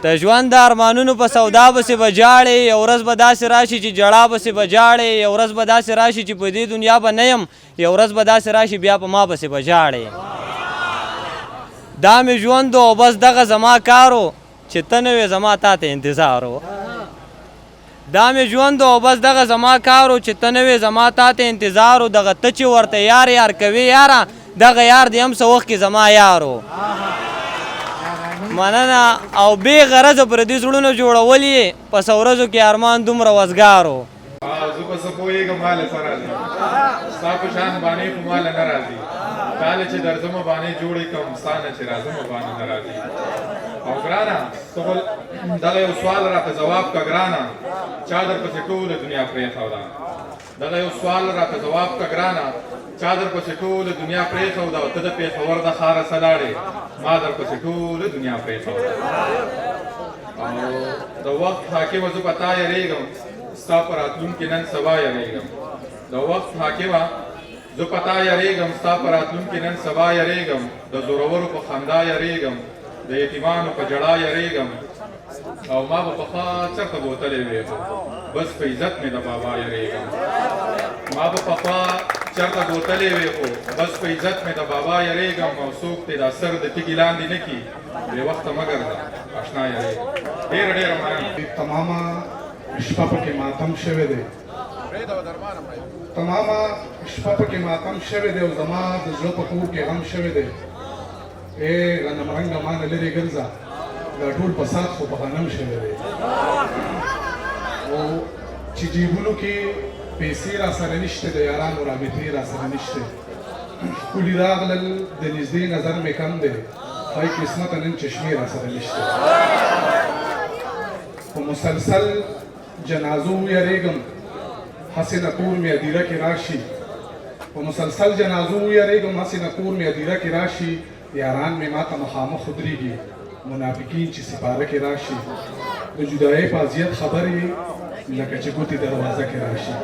د ژوند د ارمانونو په سودا پسې به جاړې، یو ورځ به داسې راشي چې جړا پسې به جاړې، یو ورځ به داسې راشي چې په دې دنیا به نه یم، یو ورځ به داسې راشي بیا په ما پسې به جاړې. دا مې ژوند و بس دغه زما کار و چې ته نه وې زما تا ته انتظار و. دا مې ژوند و بس دغه زما کار و چې ته نه وې زما تا ته انتظار و. دغه ته چې ورته یار یار کوې یاره، دغه یار دې هم څه وخت کې زما یار و. مننه او بې غرضه پردي زړونه جوړول یې په څو ورځو کې ارمان دومره وزګار و. زه به څه پوهېږم ماله څه راځي، ستا په شان باندې خو ماله نه راځي. کاله چې درځمه باندې جوړې کړم، ستا نه چې راځمه باندې نه راځي. او ګرانه ته خو دغه یو سوال راته ځواب کړه ګرانه، چا درپسې ټوله دنیا پرېښوده. دغه یو سوال راته ځواب کړه ګرانه، چا درپسې ټوله دنیا پرېښوده. او ته د پېښور د ښاره څه لاړې، ما درپسې ټوله دنیا پرېښوده. او د وخت حاکمه زه په تا یېرېږم، ستا په راتلونکي نن سبا یېرېږم. د وخت حاکمه زه په تا یېرېږم، ستا په راتلونکي نن سبا یېرېږم. د زورورو په خندا یېرېږم، د یتیمانو په ژړا یېرېږم. او ما به پخوا چېرته بوتلی وې، بس په عزت مې د بابا یېرېږم. ما به پخوا چېرته بوتلی وې، خو بس په عزت مې د بابا یېرېږم. او څوک دې دا سر د تیږې لاندې نه کړي، بې وخته مه ګرځه اشنا یېرېږم. ډېره ډېره مننه. تمامه شپه پکې ماتم شوی دی، تمامه شپه پکې ماتم شوی دی، او زما د زړه په کور کې غم شوی دی. ای غنم رنګه ما نه لرې ګرځه، دا ټول فساد خو په غنم شوی دی. او چې جیبونو کې پیسې را سره نشته، د یارانو رابطې را سره نشته. ښکلي راغلل د نږدې نظر مې کم دی، خدای قسمته نن چشمې را سره نشته. په مسلسل جنازو یېرېږم، هسې نه کور مې هدیره کې راشي. په مسلسل جنازو یېرېږم، هسې نه کور مې هدیره کې راشي. یاران مې ما ته مخامخ ودرېږي، منافقین چې سپاره کې راشي. د جدایۍ په اذیت خبر یې لکه چې ګوتې دروازه کې راشي.